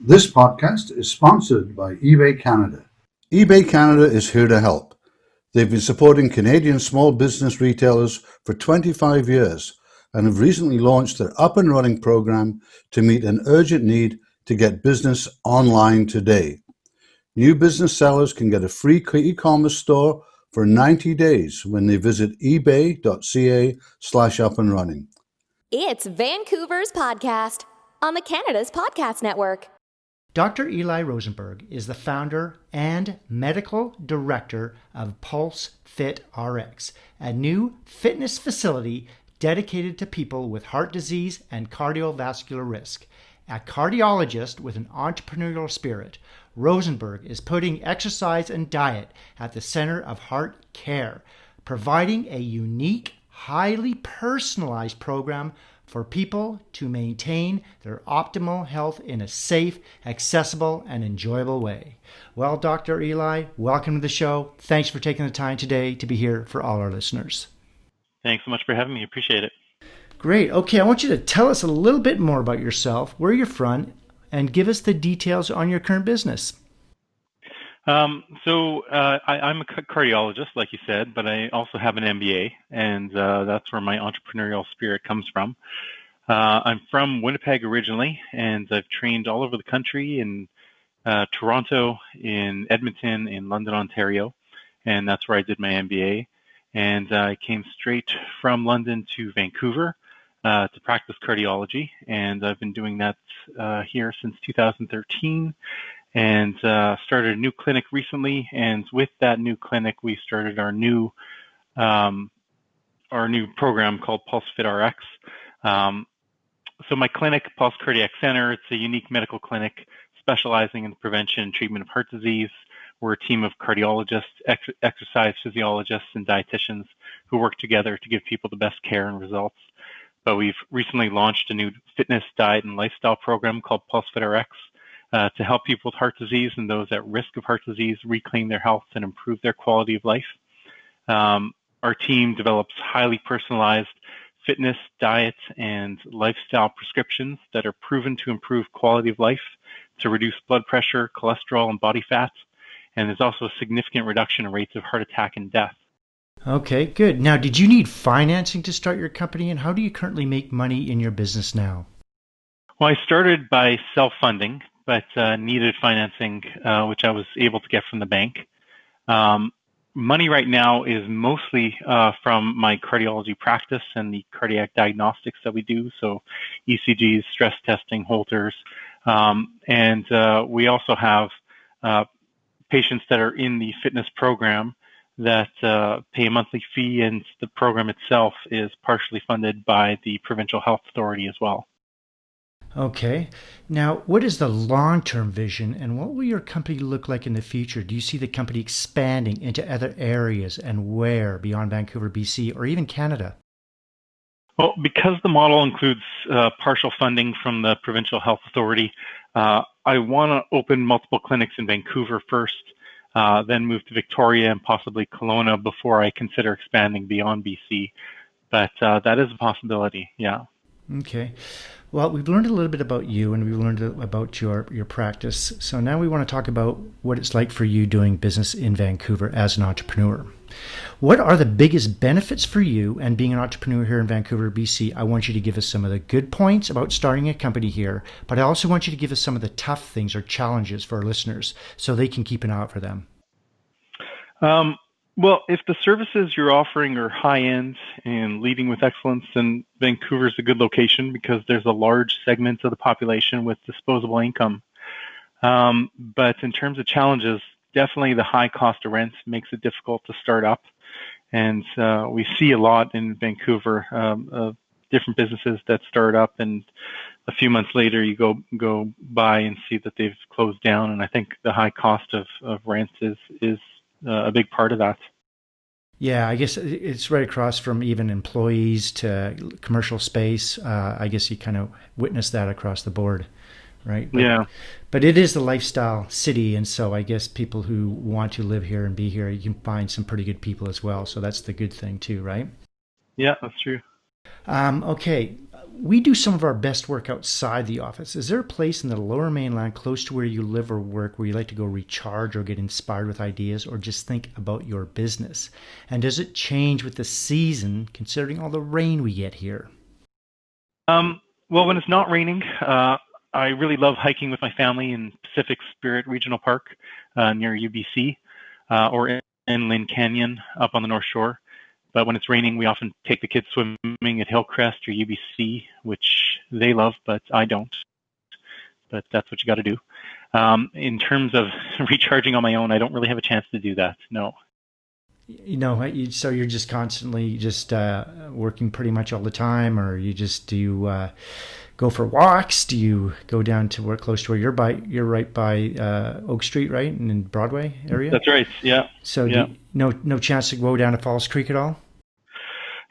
This podcast is sponsored by eBay Canada. eBay Canada is here to help. They've been supporting Canadian small business retailers for 25 years and have recently launched their Up and Running program to meet an urgent need to get business online today. New business sellers can get a free e-commerce store for 90 days when they visit ebay.ca/upandrunning. It's Vancouver's podcast on the Canada's Podcast Network. Dr. Eli Rosenberg is the founder and medical director of Pulse Fit RX, a new fitness facility dedicated to people with heart disease and cardiovascular risk. A cardiologist with an entrepreneurial spirit, Rosenberg is putting exercise and diet at the center of heart care, providing a unique, highly personalized program for people to maintain their optimal health in a safe, accessible, and enjoyable way. Well, Dr. Eli, welcome to the show. Thanks for taking the time today to be here for all our listeners. Thanks so much for having me. Appreciate it. Great. Okay, I want you to tell us a little bit more about yourself, where you're from, and give us the details on your current business. I'm a cardiologist, like you said, but I also have an MBA, and that's where my entrepreneurial spirit comes from. I'm from Winnipeg originally, and I've trained all over the country in Toronto, in Edmonton, in London, Ontario, and that's where I did my MBA. And I came straight from London to Vancouver to practice cardiology, and I've been doing that here since 2013. And started a new clinic recently, and with that new clinic, we started our new program called Pulse Fit RX. So my clinic, Pulse Cardiac Center, it's a unique medical clinic specializing in the prevention and treatment of heart disease. We're a team of cardiologists, exercise physiologists, and dietitians who work together to give people the best care and results. But we've recently launched a new fitness, diet, and lifestyle program called Pulse Fit RX. To help people with heart disease and those at risk of heart disease reclaim their health and improve their quality of life. Our team develops highly personalized fitness, diet, and lifestyle prescriptions that are proven to improve quality of life, to reduce blood pressure, cholesterol, and body fat. And there's also a significant reduction in rates of heart attack and death. Okay, good. Now, did you need financing to start your company, and how do you currently make money in your business now? Well, I started by self-funding, but needed financing, which I was able to get from the bank. Money right now is mostly from my cardiology practice and the cardiac diagnostics that we do, so ECGs, stress testing, Holters. And we also have patients that are in the fitness program that pay a monthly fee, and the program itself is partially funded by the Provincial Health Authority as well. Okay. Now, what is the long-term vision, and what will your company look like in the future? Do you see the company expanding into other areas, and where beyond Vancouver, BC, or even Canada? Well, because the model includes partial funding from the Provincial Health Authority, I want to open multiple clinics in Vancouver first, then move to Victoria and possibly Kelowna before I consider expanding beyond BC. But that is a possibility, yeah. Okay. Well, we've learned a little bit about you, and we've learned about your practice. So now we want to talk about what it's like for you doing business in Vancouver as an entrepreneur. What are the biggest benefits for you and being an entrepreneur here in Vancouver, BC? I want you to give us some of the good points about starting a company here, but I also want you to give us some of the tough things or challenges for our listeners so they can keep an eye out for them. Well, if the services you're offering are high-end and leading with excellence, then Vancouver is a good location because there's a large segment of the population with disposable income. But in terms of challenges, definitely the high cost of rent makes it difficult to start up. And we see a lot in Vancouver of different businesses that start up, and a few months later you go by and see that they've closed down. And I think the high cost of rent is a big part of that. Yeah, I guess it's right across from even employees to commercial space. I guess you kind of witness that across the board, right? Yeah. But it is the lifestyle city, and so I guess people who want to live here and be here, you can find some pretty good people as well. So that's the good thing too, right? Yeah, that's true. Okay. we do some of our best work outside the office. Is there a place in the Lower Mainland close to where you live or work where you like to go recharge or get inspired with ideas or just think about your business? And does it change with the season, considering all the rain we get here? Well, when it's not raining, I really love hiking with my family in Pacific Spirit Regional Park near UBC or in Lynn Canyon up on the North Shore. But when it's raining, we often take the kids swimming at Hillcrest or UBC, which they love, but I don't. But that's what you got to do. In terms of recharging on my own, I don't really have a chance to do that. No. So you're just constantly just working pretty much all the time, or do you go for walks? Do you go down to work close to where you're right by Oak Street, right, and in Broadway area? That's right. Yeah. So yeah. No chance to go down to Falls Creek at all?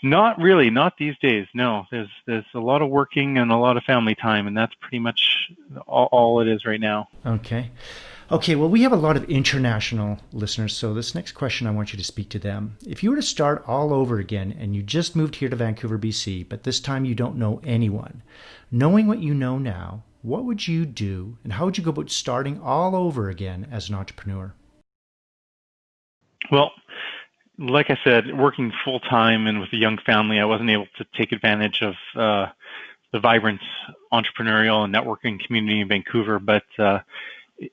Not really. Not these days. No. There's a lot of working and a lot of family time, and that's pretty much all it is right now. Okay, well, we have a lot of international listeners, so this next question, I want you to speak to them. If you were to start all over again and you just moved here to Vancouver, BC, but this time you don't know anyone, knowing what you know now, what would you do and how would you go about starting all over again as an entrepreneur? Well, like I said, working full-time and with a young family, I wasn't able to take advantage of the vibrant entrepreneurial and networking community in Vancouver, but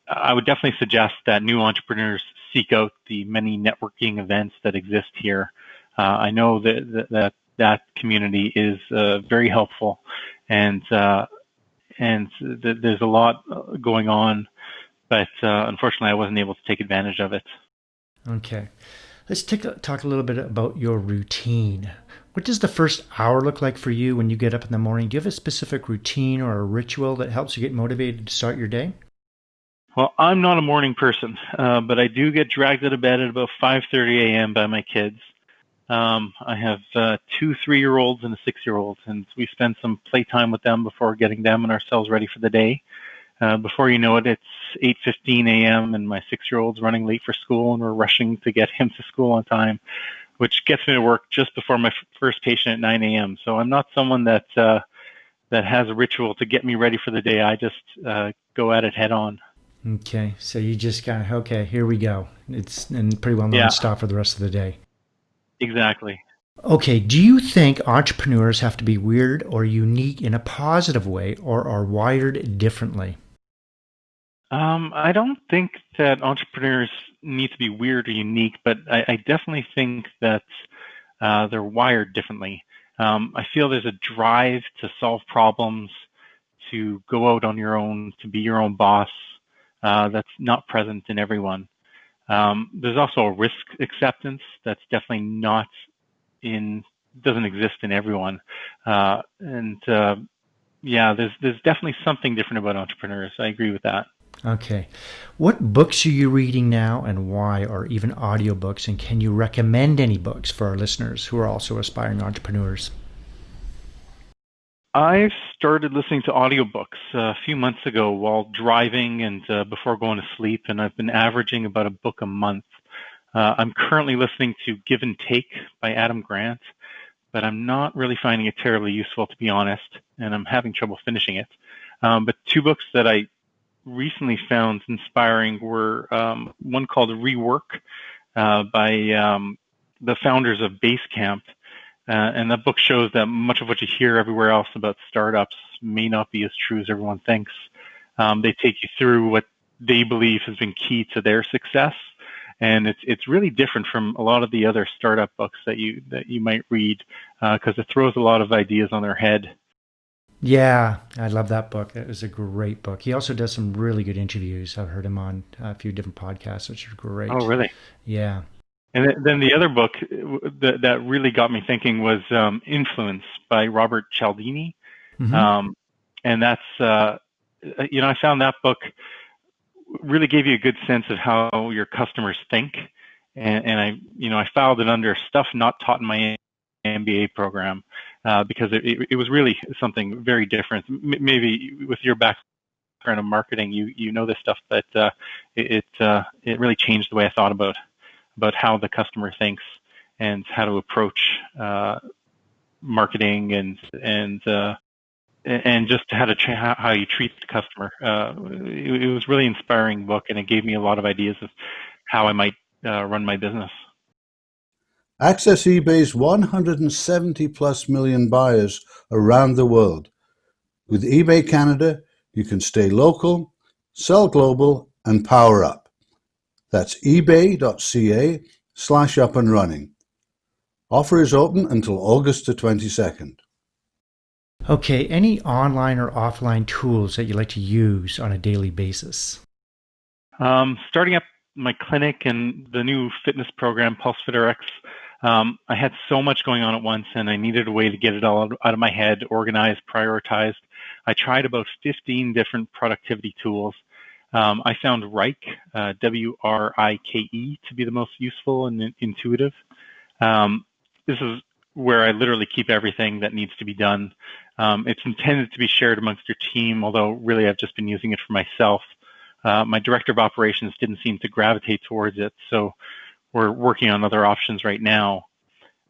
I would definitely suggest that new entrepreneurs seek out the many networking events that exist here. I know that community is very helpful, and there's a lot going on, but unfortunately, I wasn't able to take advantage of it. Okay, let's talk a little bit about your routine. What does the first hour look like for you when you get up in the morning? Do you have a specific routine or a ritual that helps you get motivated to start your day? Well, I'm not a morning person, but I do get dragged out of bed at about 5:30 a.m. by my kids. I have 2 3-year-olds and a 6-year-old, and we spend some playtime with them before getting them and ourselves ready for the day. Before you know it, it's 8:15 a.m. and my 6-year-old's running late for school, and we're rushing to get him to school on time, which gets me to work just before my first patient at 9 a.m. So I'm not someone that has a ritual to get me ready for the day. I just go at it head on. Okay, so you just kind of, okay, here we go. It's and pretty well non-stop for the rest of the day. Exactly. Okay, do you think entrepreneurs have to be weird or unique in a positive way or are wired differently? I don't think that entrepreneurs need to be weird or unique, but I definitely think that they're wired differently. I feel there's a drive to solve problems, to go out on your own, to be your own boss. That's not present in everyone. There's also a risk acceptance that's definitely doesn't exist in everyone. There's definitely something different about entrepreneurs. I agree with that. Okay. What books are you reading now and why, or even audiobooks? And can you recommend any books for our listeners who are also aspiring entrepreneurs? I've started listening to audiobooks a few months ago while driving and before going to sleep, and I've been averaging about a book a month. I'm currently listening to Give and Take by Adam Grant, but I'm not really finding it terribly useful, to be honest, and I'm having trouble finishing it. But 2 books that I recently found inspiring were one called Rework by the founders of Basecamp. And that book shows that much of what you hear everywhere else about startups may not be as true as everyone thinks. They take you through what they believe has been key to their success, and it's really different from a lot of the other startup books that you might read because it throws a lot of ideas on their head. Yeah, I love that book. It was a great book. He also does some really good interviews. I've heard him on a few different podcasts, which are great. Oh, really? Yeah. And then the other book that really got me thinking was Influence by Robert Cialdini. Mm-hmm. And that's, I found that book really gave you a good sense of how your customers think. And I filed it under stuff not taught in my MBA program because it was really something very different. Maybe with your background in marketing, you know this stuff, but it really changed the way I thought about how the customer thinks and how to approach marketing and and just how you treat the customer. It was a really inspiring book, and it gave me a lot of ideas of how I might run my business. Access eBay's 170 plus million buyers around the world. With eBay Canada, you can stay local, sell global, and power up. That's ebay.ca/up and running. Offer is open until August the 22nd. Okay, any online or offline tools that you like to use on a daily basis? Starting up my clinic and the new fitness program, Pulse Fit RX, I had so much going on at once, and I needed a way to get it all out of my head, organized, prioritized. I tried about 15 different productivity tools. I found Wrike, WRIKE, to be the most useful and intuitive. This is where I literally keep everything that needs to be done. It's intended to be shared amongst your team, although really I've just been using it for myself. My director of operations didn't seem to gravitate towards it, so we're working on other options right now.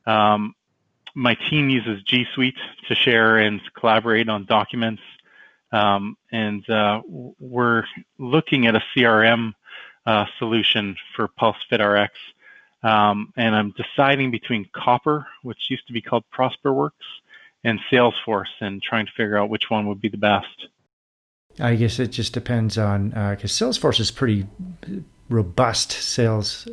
My team uses G Suite to share and collaborate on documents, and we're looking at a CRM solution for Pulse Fit RX. And I'm deciding between Copper, which used to be called ProsperWorks, and Salesforce, and trying to figure out which one would be the best. I guess it just depends on, because Salesforce is pretty robust sales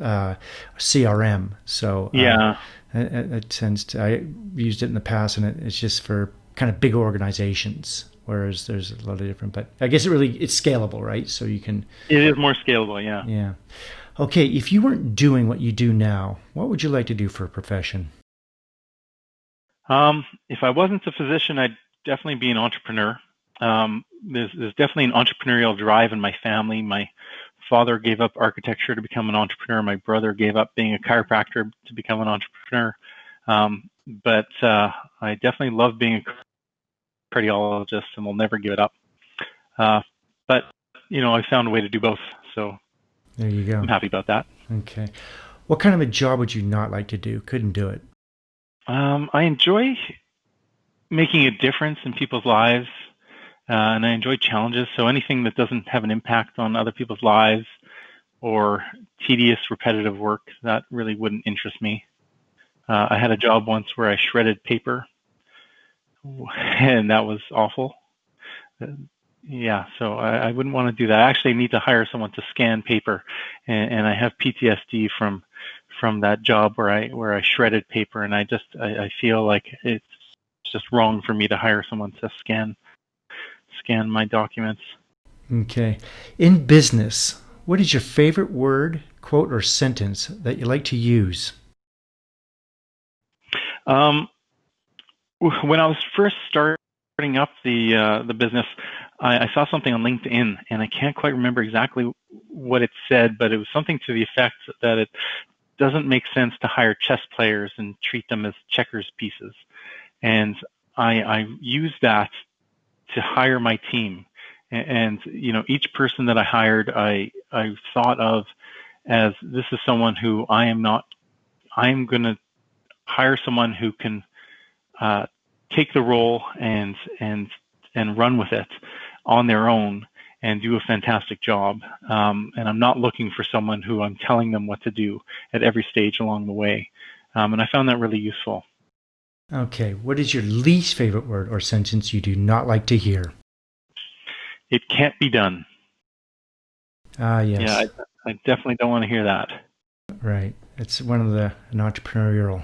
CRM. So yeah, it tends to, I used it in the past, and it's just for kind of big organizations, whereas there's a lot of different, but I guess it's scalable, right? So you can. It is more scalable, yeah. Yeah. Okay, if you weren't doing what you do now, what would you like to do for a profession? If I wasn't a physician, I'd definitely be an entrepreneur. There's definitely an entrepreneurial drive in my family. My father gave up architecture to become an entrepreneur. My brother gave up being a chiropractor to become an entrepreneur. But I definitely love being a cardiologist, and will never give it up. But I found a way to do both, so there you go. I'm happy about that. Okay. What kind of a job would you not like to do? Couldn't do it? I enjoy making a difference in people's lives, and I enjoy challenges. So anything that doesn't have an impact on other people's lives or tedious, repetitive work, that really wouldn't interest me. I had a job once where I shredded paper, and that was awful. Yeah, so I wouldn't want to do that. I actually need to hire someone to scan paper, and I have PTSD from that job where I shredded paper, and I feel like it's just wrong for me to hire someone to scan my documents. Okay. In business, what is your favorite word, quote, or sentence that you like to use? When I was first starting up the business, I saw something on LinkedIn, and I can't quite remember exactly what it said, but it was something to the effect that it doesn't make sense to hire chess players and treat them as checkers pieces. And I used that to hire my team. And each person that I hired, I thought of as, this is someone who I'm going to hire someone who can take the role and run with it on their own and do a fantastic job. And I'm not looking for someone who I'm telling them what to do at every stage along the way. And I found that really useful. Okay. What is your least favorite word or sentence you do not like to hear? It can't be done. Ah, yes. Yeah, I definitely don't want to hear that. Right. It's one of an entrepreneurial,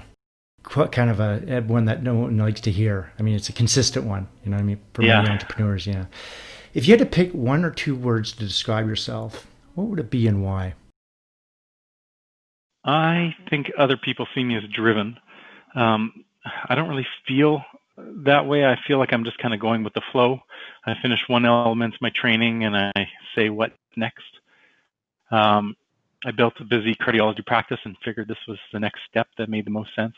kind of a one that no one likes to hear. I mean, it's a consistent one, you know what I mean? For many entrepreneurs, yeah. If you had to pick one or two words to describe yourself, what would it be and why? I think other people see me as driven. I don't really feel that way. I feel like I'm just kind of going with the flow. I finish one element of my training and I say, what next? I built a busy cardiology practice and figured this was the next step that made the most sense.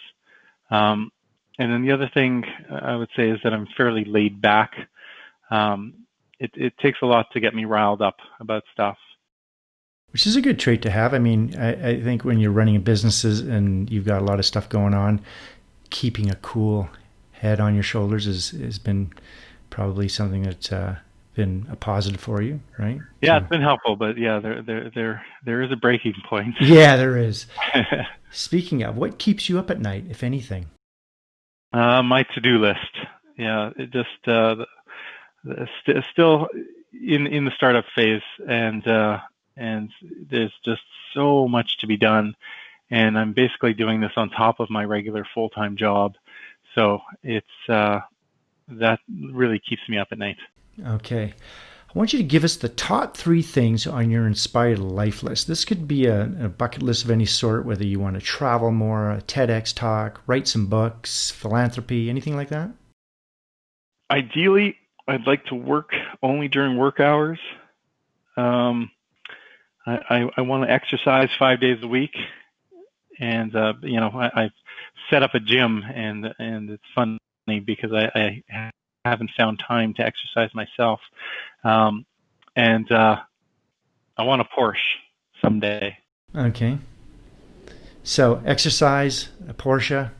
And then the other thing I would say is that I'm fairly laid back. It takes a lot to get me riled up about stuff. Which is a good trait to have. I mean, I think when you're running businesses and you've got a lot of stuff going on, keeping a cool head on your shoulders has been probably something that's been a positive for you, right? Yeah, it's been helpful, but yeah, there is a breaking point. Yeah, there is. Speaking of, what keeps you up at night, if anything? My to-do list. Yeah, it just still in the startup phase, and there's just so much to be done, and I'm basically doing this on top of my regular full-time job, so it's that really keeps me up at night. Okay. I want you to give us the top 3 things on your inspired life list. This could be a bucket list of any sort, whether you want to travel more, a TEDx talk, write some books, philanthropy, anything like that? Ideally, I'd like to work only during work hours. I want to exercise 5 days a week, and I've set up a gym, and it's funny because I haven't found time to exercise myself, and I want a Porsche someday. Okay. So exercise, a Porsche.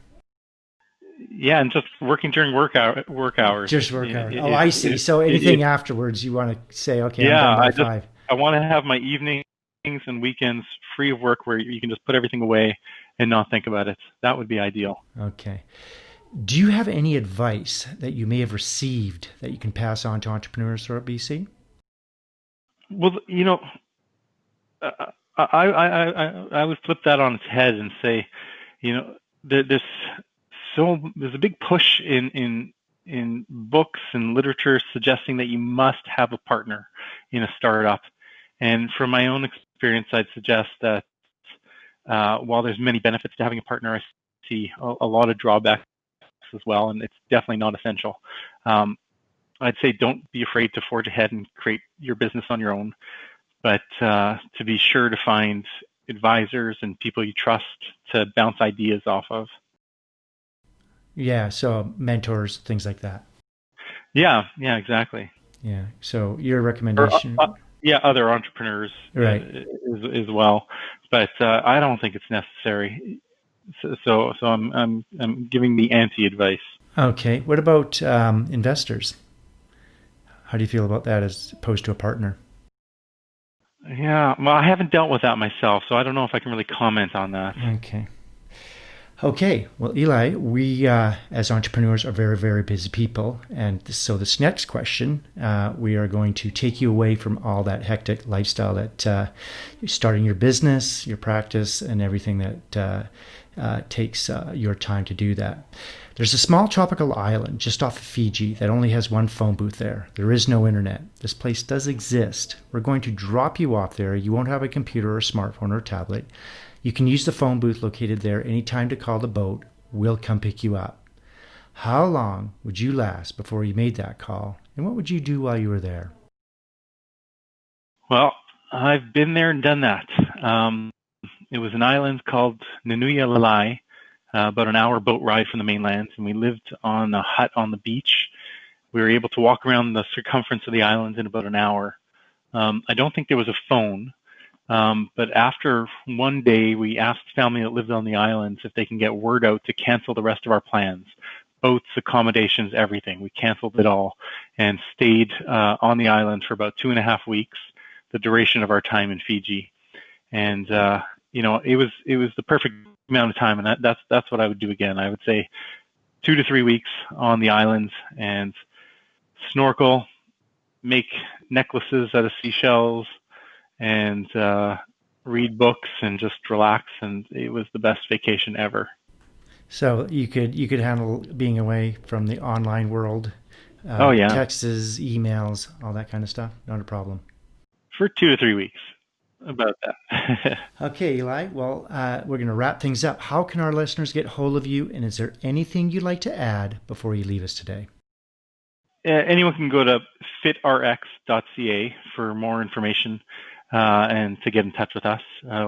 Yeah, and just working during work hours. Just work hours. I see. So anything afterwards, you want to say, okay, I'm done by 5. I want to have my evenings and weekends free of work where you can just put everything away and not think about it. That would be ideal. Okay. Do you have any advice that you may have received that you can pass on to entrepreneurs throughout BC? Well, I would flip that on its head and say, there's a big push in books and literature suggesting that you must have a partner in a startup. And from my own experience, I'd suggest that while there's many benefits to having a partner, I see a lot of drawbacks as well, and it's definitely not essential. I'd say don't be afraid to forge ahead and create your business on your own, but to be sure to find advisors and people you trust to bounce ideas off of. Yeah, so mentors, things like that. Yeah, exactly. Yeah, so your recommendation... other entrepreneurs, right, as well, but I don't think it's necessary. So I'm giving the anti-advice. Okay, what about investors? How do you feel about that as opposed to a partner? Yeah, well, I haven't dealt with that myself, so I don't know if I can really comment on that. Okay. Well, Eli, we as entrepreneurs are very, very busy people. And so this next question, we are going to take you away from all that hectic lifestyle that you're starting your business, your practice, and everything that takes your time to do that. There's a small tropical island just off of Fiji that only has one phone booth there. There is no internet. This place does exist. We're going to drop you off there. You won't have a computer or a smartphone or a tablet. You can use the phone booth located there anytime to call the boat. We'll come pick you up. How long would you last before you made that call? And what would you do while you were there? Well, I've been there and done that. It was an island called Nunuia Lalai, about an hour boat ride from the mainland, and we lived on a hut on the beach. We were able to walk around the circumference of the island in about an hour. I don't think there was a phone, but after one day, we asked family that lived on the islands if they can get word out to cancel the rest of our plans. Boats, accommodations, everything. We canceled it all and stayed on the island for about 2.5 weeks, the duration of our time in Fiji. And it was the perfect amount of time, and that's what I would do again. I would say 2 to 3 weeks on the islands and snorkel, make necklaces out of seashells, and read books and just relax. And it was the best vacation ever. So you could handle being away from the online world. Texts, emails, all that kind of stuff. Not a problem. For 2 to 3 weeks. About that. Okay, Eli. Well, we're going to wrap things up. How can our listeners get hold of you? And is there anything you'd like to add before you leave us today? Anyone can go to fitrx.ca for more information and to get in touch with us.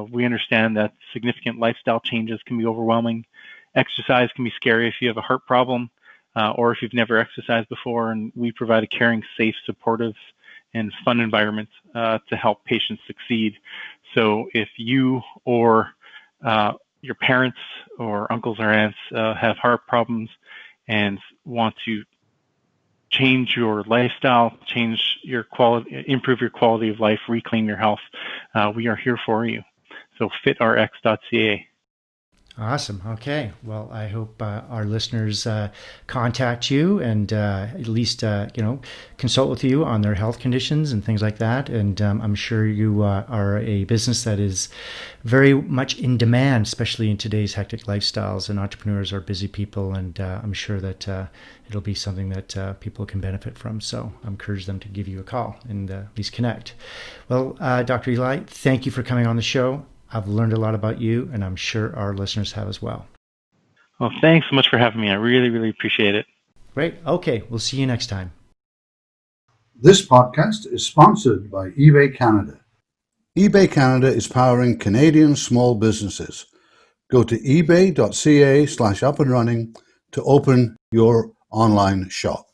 We understand that significant lifestyle changes can be overwhelming. Exercise can be scary if you have a heart problem or if you've never exercised before. And we provide a caring, safe, supportive, and fun environment to help patients succeed. So if you or your parents or uncles or aunts have heart problems and want to change your lifestyle, change your quality, improve your quality of life, reclaim your health, we are here for you. So fitrx.ca. Awesome. Okay. Well, I hope our listeners contact you and at least, consult with you on their health conditions and things like that. And I'm sure you are a business that is very much in demand, especially in today's hectic lifestyles. And entrepreneurs are busy people. And I'm sure that it'll be something that people can benefit from. So I encourage them to give you a call and at least connect. Well, Dr. Eli, thank you for coming on the show. I've learned a lot about you, and I'm sure our listeners have as well. Well, thanks so much for having me. I really, really appreciate it. Great. Okay. We'll see you next time. This podcast is sponsored by eBay Canada. eBay Canada is powering Canadian small businesses. Go to ebay.ca/up-and-running to open your online shop.